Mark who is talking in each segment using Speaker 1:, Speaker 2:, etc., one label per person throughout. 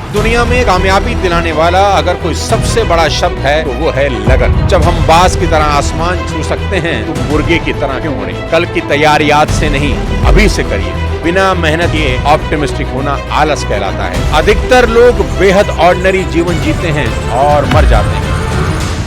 Speaker 1: दुनिया में कामयाबी दिलाने वाला अगर कोई सबसे बड़ा शब्द है तो वो है लगन। जब हम बाज की तरह आसमान छू सकते हैं तो मुर्गे की तरह क्यों उड़े? कल की तैयारी आज से नहीं, अभी से करिए। बिना मेहनत किए ऑप्टिमिस्टिक होना आलस कहलाता है। अधिकतर लोग बेहद ऑर्डिनरी जीवन जीते हैं और मर जाते हैं।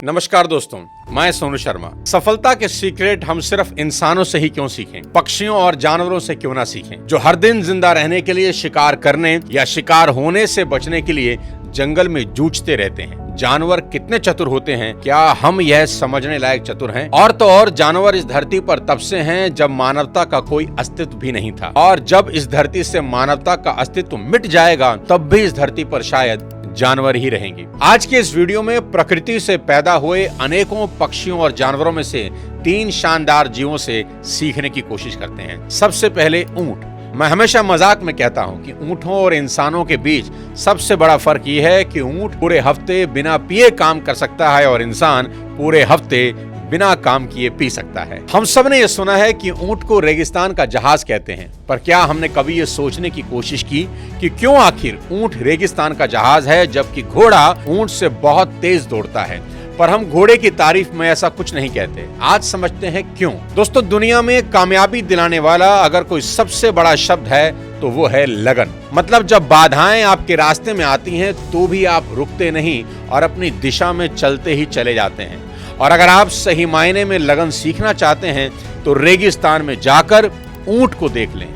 Speaker 1: नमस्कार दोस्तों, मैं सोनू शर्मा। सफलता के सीक्रेट हम सिर्फ इंसानों से ही क्यों सीखें, पक्षियों और जानवरों से क्यों ना सीखें, जो हर दिन जिंदा रहने के लिए शिकार करने या शिकार होने से बचने के लिए जंगल में जूझते रहते हैं। जानवर कितने चतुर होते हैं, क्या हम यह समझने लायक चतुर हैं? और तो और जानवर इस धरती पर तब से हैं जब मानवता का कोई अस्तित्व भी नहीं था, और जब इस धरती से मानवता का अस्तित्व मिट जाएगा तब भी इस धरती पर शायद जानवर ही रहेंगे। आज के इस वीडियो में प्रकृति से पैदा हुए अनेकों पक्षियों और जानवरों में से 3 शानदार जीवों से सीखने की कोशिश करते हैं। सबसे पहले ऊंट। मैं हमेशा मजाक में कहता हूं कि ऊंटों और इंसानों के बीच सबसे बड़ा फर्क यह है कि ऊंट पूरे हफ्ते बिना पिए काम कर सकता है और इंसान पूरे हफ्ते बिना काम किए पी सकता है। हम सब ने यह सुना है कि ऊंट को रेगिस्तान का जहाज कहते हैं, पर क्या हमने कभी यह सोचने की कोशिश की कि क्यों आखिर ऊंट रेगिस्तान का जहाज है जबकि घोड़ा ऊंट से बहुत तेज दौड़ता है? पर हम घोड़े की तारीफ में ऐसा कुछ नहीं कहते। आज समझते हैं क्यों। दोस्तों, दुनिया में कामयाबी दिलाने वाला अगर कोई सबसे बड़ा शब्द है तो वो है लगन। मतलब जब बाधाएं आपके रास्ते में आती हैं तो भी आप रुकते नहीं और अपनी दिशा में चलते ही चले जाते हैं। और अगर आप सही मायने में लगन सीखना चाहते हैं तो रेगिस्तान में जाकर ऊंट को देख लें।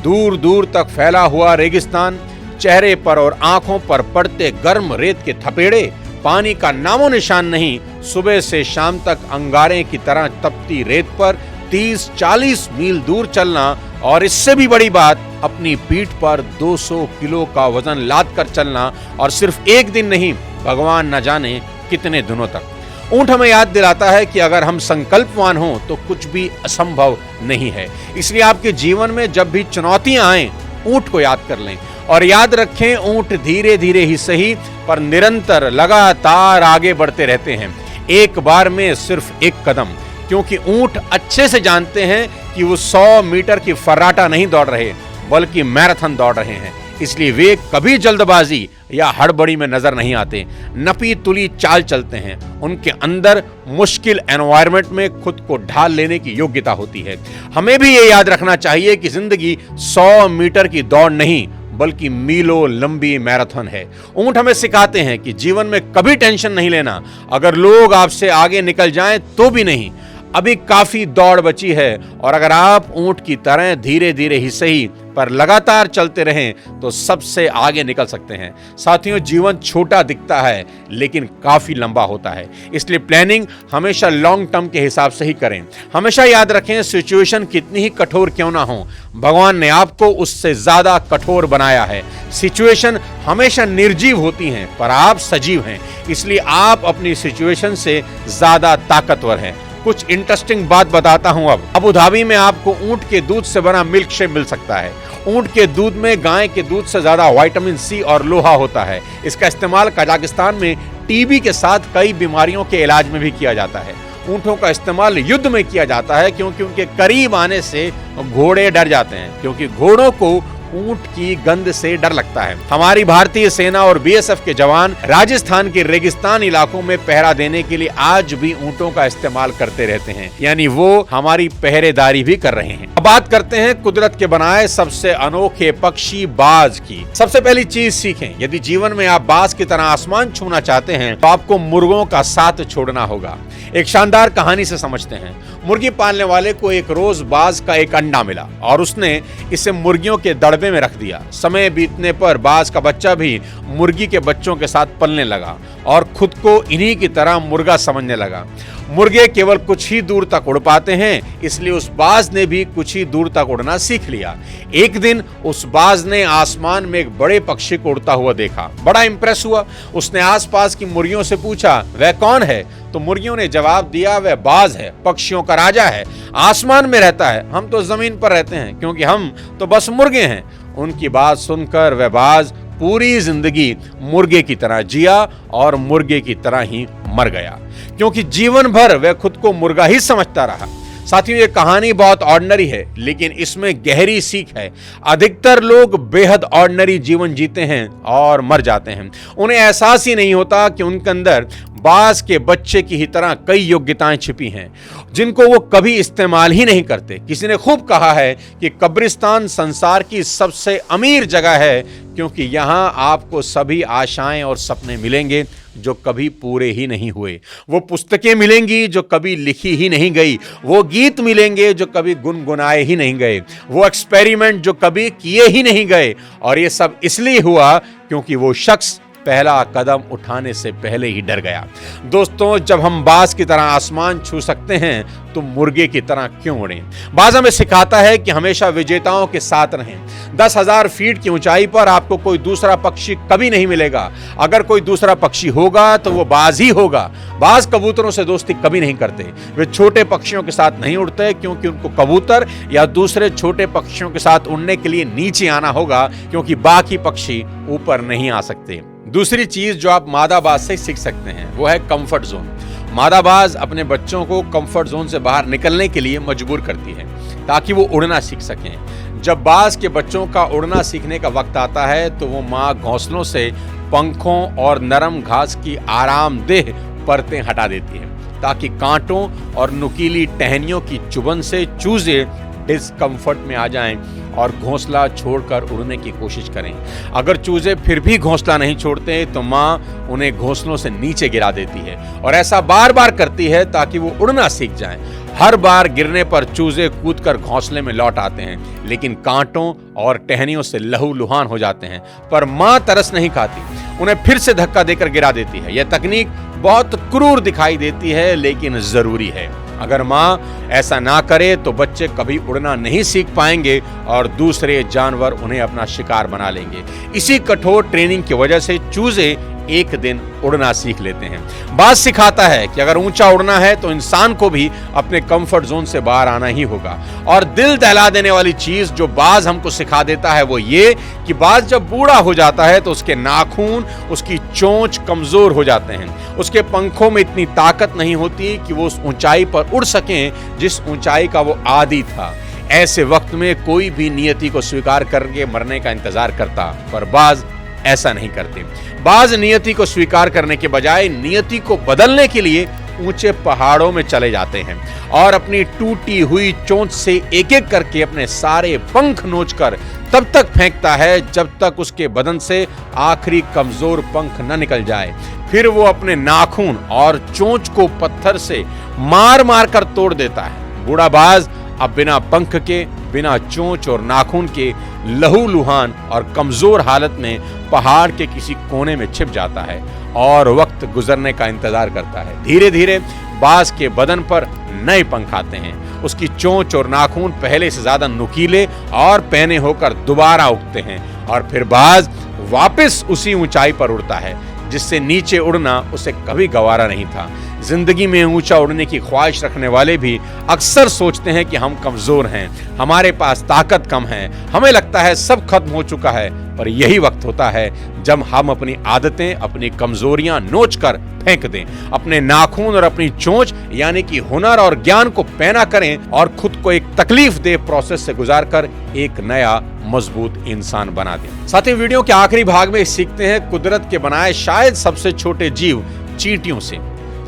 Speaker 1: दूर दूर तक फैला हुआ रेगिस्तान, चेहरे पर और आंखों पर पड़ते गर्म रेत के थपेड़े, पानी का नामो निशान नहीं। सुबह से शाम तक अंगारे की तरह तपती रेत पर 30-40 मील दूर चलना, और इससे भी बड़ी बात, अपनी पीठ पर 200 किलो का वजन लाद कर चलना, और सिर्फ एक दिन नहीं, भगवान न जाने कितने दिनों तक। ऊंट हमें याद दिलाता है कि अगर हम संकल्पवान हों तो कुछ भी असंभव नहीं है। इसलिए आपके जीवन में जब भी चुनौतियां आएं, ऊंट को याद कर लें और याद रखें, ऊंट धीरे धीरे ही सही पर निरंतर लगातार आगे बढ़ते रहते हैं, एक बार में सिर्फ एक कदम। क्योंकि ऊंट अच्छे से जानते हैं कि वो 100 मीटर की फर्राटा नहीं दौड़ रहे बल्कि मैराथन दौड़ रहे हैं। इसलिए वे कभी जल्दबाजी या हड़बड़ी में नजर नहीं आते, नपी तुली चाल चलते हैं। उनके अंदर मुश्किल एनवायरनमेंट में खुद को ढाल लेने की योग्यता होती है। हमें भी ये याद रखना चाहिए कि जिंदगी 100 मीटर की दौड़ नहीं बल्कि मीलों लंबी मैराथन है। ऊंट हमें सिखाते हैं कि जीवन में कभी टेंशन नहीं लेना। अगर लोग आपसे आगे निकल जाएं तो भी नहीं, अभी काफी दौड़ बची है। और अगर आप ऊंट की तरह धीरे धीरे ही सही पर लगातार चलते रहें तो सबसे आगे निकल सकते हैं। साथियों, जीवन छोटा दिखता है लेकिन काफी लंबा होता है, इसलिए प्लानिंग हमेशा लॉन्ग टर्म के हिसाब से ही करें। हमेशा याद रखें, सिचुएशन कितनी ही कठोर क्यों ना हो, भगवान ने आपको उससे ज्यादा कठोर बनाया है। सिचुएशन हमेशा निर्जीव होती हैं पर आप सजीव हैं, इसलिए आप अपनी सिचुएशन से ज्यादा ताकतवर हैं। कुछ इंटरेस्टिंग बात बताता हूं। अब अबू धाबी में आपको ऊंट के दूध से बना मिल्क शेक मिल सकता है। ऊंट के दूध में गाय के दूध से ज्यादा विटामिन सी और लोहा होता है। इसका इस्तेमाल कजाकिस्तान में टीबी के साथ कई बीमारियों के इलाज में भी किया जाता है। ऊंटों का इस्तेमाल युद्ध में किया जाता है क्योंकि उनके करीब आने से घोड़े डर जाते हैं, क्योंकि घोड़ों को ऊंट की गंध से डर लगता है। हमारी भारतीय सेना और बीएसएफ के जवान राजस्थान के रेगिस्तान इलाकों में पहरा देने के लिए आज भी ऊंटों का इस्तेमाल करते रहते हैं, यानी वो हमारी पहरेदारी भी कर रहे हैं। अब बात करते हैं कुदरत के बनाए सबसे अनोखे पक्षी बाज की। सबसे पहली चीज सीखें, यदि जीवन में आप बाज की तरह आसमान छूना चाहते हैं तो आपको मुर्गों का साथ छोड़ना होगा। एक शानदार कहानी से समझते हैं। मुर्गी पालने वाले को एक रोज बाज का एक अंडा मिला और उसने इसे मुर्गियों के दड़बे में रख दिया। समय बीतने पर बाज का बच्चा भी मुर्गी के बच्चों के साथ पलने लगा और खुद को इन्हीं की तरह मुर्गा समझने लगा। मुर्गे केवल कुछ ही दूर तक उड़ पाते हैं, इसलिए उस बाज ने भी कुछ ही दूर तक उड़ना सीख लिया। एक दिन उस बाज ने आसमान में एक बड़े पक्षी को उड़ता हुआ देखा, बड़ा इंप्रेस हुआ। उसने आसपास की मुर्गियों से पूछा, वह कौन है? तो मुर्गियों ने जवाब दिया, वह बाज है, पक्षियों का राजा है, आसमान में रहता है, हम तो जमीन पर रहते हैं क्योंकि हम तो बस मुर्गे हैं। उनकी बात सुनकर वह बाज पूरी जिंदगी मुर्गे की तरह जिया और मुर्गे की तरह ही मर गया, क्योंकि जीवन भर वह खुद को मुर्गा ही समझता रहा। साथियों, ये कहानी बहुत ऑर्डिनरी है, लेकिन इसमें गहरी सीख है। अधिकतर लोग बेहद ऑर्डिनरी जीवन जीते हैं और मर जाते हैं। उन्हें एहसास ही नहीं होता कि उनके अंदर बाज के बच्चे की ही तरह कई योग्यताएं छिपी हैं, जिनको वो कभी इस्तेमाल ही नहीं करते। किसी ने खूब कहा है कि कब्रिस्तान संसार की सबसे अमीर जगह है, क्योंकि यहां आपको सभी आशाएं और सपने मिलेंगे जो कभी पूरे ही नहीं हुए। वो पुस्तकें मिलेंगी जो कभी लिखी ही नहीं गई। वो गीत मिलेंगे जो कभी गुनगुनाए ही नहीं गए। वो एक्सपेरिमेंट जो कभी किए ही नहीं गए। और ये सब इसलिए हुआ क्योंकि वो शख्स पहला कदम उठाने से पहले ही डर गया। दोस्तों, जब हम बाज की तरह आसमान छू सकते हैं तो मुर्गे की तरह क्यों उड़ें? बाज हमें सिखाता है कि हमेशा विजेताओं के साथ रहें। 10,000 फीट की ऊंचाई पर आपको कोई दूसरा पक्षी कभी नहीं मिलेगा। अगर कोई दूसरा पक्षी होगा तो वो बाज ही होगा। बाज कबूतरों से दोस्ती कभी नहीं करते। वे छोटे पक्षियों के साथ नहीं उड़ते, क्योंकि उनको कबूतर या दूसरे छोटे पक्षियों के साथ उड़ने के लिए नीचे आना होगा, क्योंकि बाकी पक्षी ऊपर नहीं आ सकते। दूसरी चीज जो आप मादाबाज से सीख सकते हैं वो है कंफर्ट जोन। मादाबाज अपने बच्चों को कंफर्ट जोन से बाहर निकलने के लिए मजबूर करती है ताकि वो उड़ना सीख सकें। जब बाज के बच्चों का उड़ना सीखने का वक्त आता है तो वो माँ घोंसलों से पंखों और नरम घास की आरामदेह परतें हटा देती है ताकि कांटों और नुकीली टहनियों की चुभन से चूजे डिस्कम्फर्ट में आ जाएं और घोंसला छोड़कर उड़ने की कोशिश करें। अगर चूजे फिर भी घोंसला नहीं छोड़ते तो माँ उन्हें घोंसलों से नीचे गिरा देती है और ऐसा बार बार करती है ताकि वो उड़ना सीख जाएं। हर बार गिरने पर चूजे कूदकर घोंसले में लौट आते हैं, लेकिन कांटों और टहनियों से लहूलुहान हो जाते हैं। पर माँ तरस नहीं खाती, उन्हें फिर से धक्का देकर गिरा देती है। यह तकनीक बहुत क्रूर दिखाई देती है, लेकिन जरूरी है। अगर माँ ऐसा ना करे तो बच्चे कभी उड़ना नहीं सीख पाएंगे और दूसरे जानवर उन्हें अपना शिकार बना लेंगे। इसी कठोर ट्रेनिंग की वजह से चूजे एक दिन उड़ना सीख लेते हैं। बाज सिखाता है कि अगर ऊंचा उड़ना है तो इंसान को भी अपने कंफर्ट जोन से बाहर आना ही होगा। और दिल दहला देने वाली चीज जो बाज हमको सिखा देता है वो ये कि बाज जब बूढ़ा हो जाता है तो उसके नाखून, उसकी चोंच कमजोर हो जाते हैं। उसके पंखों में इतनी ताकत नहीं होती कि वो उस ऊंचाई पर उड़ सकें जिस ऊंचाई का वो आदी था। ऐसे वक्त में कोई भी नियति को स्वीकार करके मरने का इंतजार करता, पर बाज ऐसा नहीं करते। बाज नियति को स्वीकार करने के बजाय नियति को बदलने के लिए ऊंचे पहाड़ों में चले जाते हैं और अपनी टूटी हुई चोंच से एक एक करके अपने सारे पंख नोचकर तब तक फेंकता है जब तक उसके बदन से आखिरी कमजोर पंख न निकल जाए। फिर वो अपने नाखून और चोंच को पत्थर से मार मार कर तोड़ देता है। बूढ़ा बाज अब बिना पंख के, बिना चोंच और नाखून के लहूलुहान और कमजोर हालत में पहाड़ के किसी कोने में छिप जाता है और वक्त गुजरने का इंतजार करता है। धीरे धीरे बाज के बदन पर नए पंख आते हैं। उसकी चोंच और नाखून पहले से ज्यादा नुकीले और पैने होकर दोबारा उगते हैं और फिर बाज वापस उसी ऊंचाई पर उड़ता है जिससे नीचे उड़ना उसे कभी गवारा नहीं था। जिंदगी में ऊंचा उड़ने की ख्वाहिश रखने वाले भी अक्सर सोचते हैं कि हम कमजोर हैं, हमारे पास ताकत कम है, हमें लगता है सब खत्म हो चुका है। पर यही वक्त होता है जब हम अपनी आदतें, अपनी कमजोरियां नोच कर फेंक दें, अपने नाखून और अपनी चोंच यानी कि हुनर और ज्ञान को पैना करें और खुद को एक तकलीफ दे प्रोसेस से गुजार कर एक नया मजबूत इंसान बना दें। साथ ही वीडियो के आखिरी भाग में सीखते हैं कुदरत के बनाए शायद सबसे छोटे जीव चींटियों से।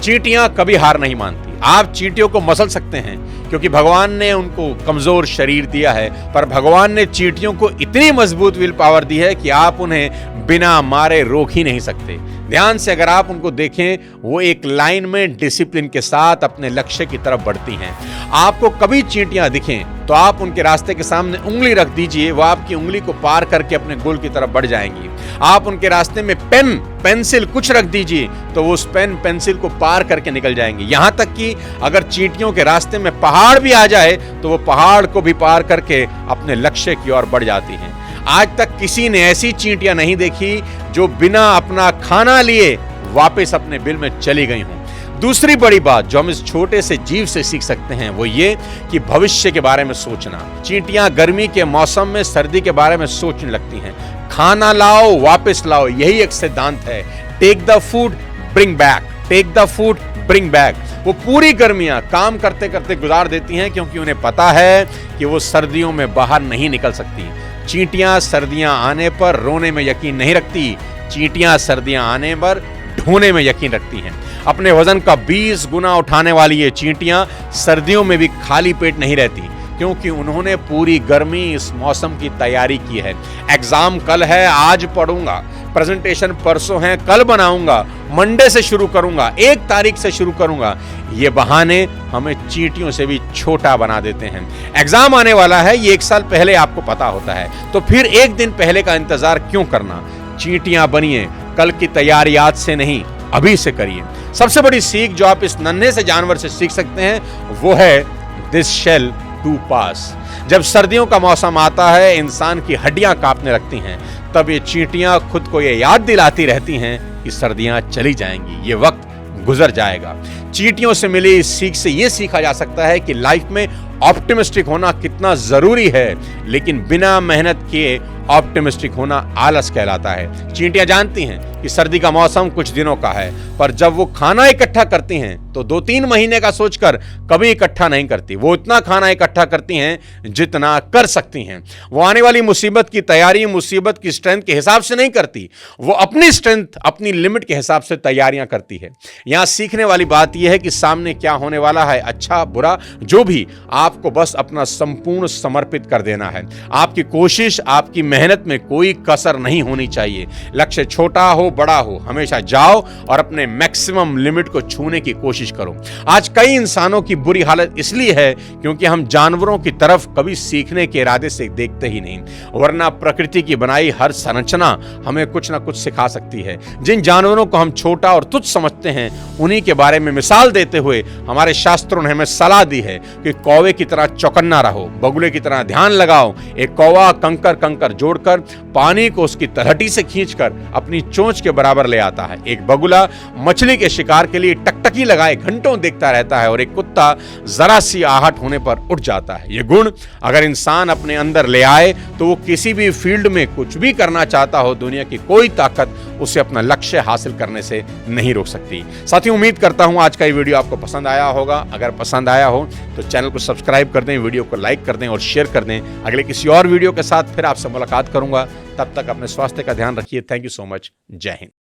Speaker 1: चींटियां कभी हार नहीं मानती। आप चींटियों को मसल सकते हैं क्योंकि भगवान ने उनको कमजोर शरीर दिया है, पर भगवान ने चींटियों को इतनी मजबूत विल पावर दी है कि आप उन्हें बिना मारे रोक ही नहीं सकते। ध्यान से अगर आप उनको देखें, वो एक लाइन में डिसिप्लिन के साथ अपने लक्ष्य की तरफ बढ़ती हैं। आपको कभी चींटियां दिखें तो आप उनके रास्ते के सामने उंगली रख दीजिए, वो आपकी उंगली को पार करके अपने गोल की तरफ बढ़ जाएंगी। आप उनके रास्ते में पेन, पेंसिल कुछ रख दीजिए तो वो उस पेन, पेंसिल को पार करके निकल जाएंगी। यहां तक कि अगर चींटियों के रास्ते में पहाड़ भी आ जाए तो वो पहाड़ को भी पार करके अपने लक्ष्य की ओर बढ़ जाती हैं। आज तक किसी ने ऐसी चींटियां नहीं देखी जो बिना अपना खाना लिए वापस अपने बिल में चली गई हों। दूसरी बड़ी बात जो हम इस छोटे से जीव से सीख सकते हैं वो ये कि भविष्य के बारे में सोचना। चींटियां गर्मी के मौसम में सर्दी के बारे में सोचने लगती हैं। खाना लाओ, वापस लाओ, यही एक सिद्धांत है। Take the food, bring back, take the food, bring back. वो पूरी गर्मियां काम करते करते गुजार देती हैं, क्योंकि उन्हें पता है कि वो सर्दियों में बाहर नहीं निकल सकती। चींटियां सर्दियां आने पर रोने में यकीन नहीं रखती, चींटियां सर्दियां आने पर ढोने में यकीन रखती हैं। अपने वजन का 20 गुना उठाने वाली ये चींटियां सर्दियों में भी खाली पेट नहीं रहती, क्योंकि उन्होंने पूरी गर्मी इस मौसम की तैयारी की है। एग्जाम कल है, आज पढ़ूंगा, प्रेजेंटेशन परसों है, कल बनाऊंगा, मंडे से शुरू करूंगा, 1 तारीख से शुरू करूंगा। ये बहाने हमें चींटियों से भी छोटा बना देते हैं। एग्जाम आने वाला है, ये 1 साल पहले आपको पता होता है, तो फिर 1 दिन पहले का इंतजार क्यों करना। चींटियां बनिए, कल की तैयारी आज से नहीं अभी से करिए। सबसे बड़ी सीख जो आप इस नन्हे से जानवर से सीख सकते हैं वो है दिस शैल टू पास। जब सर्दियों का मौसम आता है, इंसान की हड्डियां कांपने लगती हैं, तब ये चींटियां खुद को ये याद दिलाती रहती हैं कि सर्दियां चली जाएंगी, ये वक्त गुजर जाएगा। चींटियों से मिली इस सीख से ये सीखा जा सकता है कि लाइफ में ऑप्टिमिस्टिक होना कितना जरूरी है, लेकिन बिना मेहनत किए ऑप्टिमिस्टिक होना आलस कहलाता है। चींटियां जानती हैं कि सर्दी का मौसम कुछ दिनों का है, पर जब वो खाना इकट्ठा करती हैं तो 2-3 महीने का सोचकर कभी इकट्ठा नहीं करती। वो इतना खाना इकट्ठा करती हैं जितना कर सकती हैं। वो आने वाली मुसीबत की तैयारी मुसीबत की स्ट्रेंथ के हिसाब से नहीं करती, वो अपनी स्ट्रेंथ, अपनी लिमिट के हिसाब से तैयारियां करती है। यहां सीखने वाली बात यह है कि सामने क्या होने वाला है, अच्छा बुरा जो भी, आपको बस अपना संपूर्ण समर्पित कर देना है। आपकी कोशिश, आपकी मेहनत में कोई कसर नहीं होनी चाहिए। लक्ष्य छोटा हो बड़ा हो, हमेशा जाओ और अपने मैक्सिमम लिमिट को छूने की कोशिश करो। आज कई इंसानों की बुरी हालत इसलिए है क्योंकि हम जानवरों की तरफ कभी सीखने के इरादे से देखते ही नहीं, वरना प्रकृति की बनाई हर संरचना हमें कुछ ना कुछ सिखा सकती है। जिन जानवरों को हम छोटा और तुच्छ समझते हैं, उन्हीं के बारे में मिसाल देते हुए हमारे शास्त्रों ने हमें सलाह दी है कि कौवे की तरह चौकन्ना रहो, बगुले की तरह ध्यान लगाओ। एक कौवा कंकर कंकर जोड़कर पानी को उसकी तलहटी से खींचकर अपनी चोंच के बराबर ले आता है। एक बगुला मछली के शिकार के लिए टकटकी लगाए घंटों देखता रहता है, और एक कुत्ता जरा सी आहट होने पर उठ जाता है। ये गुण अगर इंसान अपने अंदर ले आए तो वो किसी भी फील्ड में कुछ भी करना चाहता हो, दुनिया की कोई ताकत उसे अपना लक्ष्य हासिल करने से नहीं रोक सकती। साथियों, उम्मीद करता हूं आज का ये वीडियो आपको पसंद आया होगा। अगर पसंद आया हो तो चैनल को सब्सक्राइब कर दें, वीडियो को लाइक कर दें और शेयर कर दें। अगले किसी और वीडियो के साथ फिर आपसे मुलाकात करूंगा। तब तक अपने स्वास्थ्य का ध्यान रखिए। Thank you so much. जय हिंद।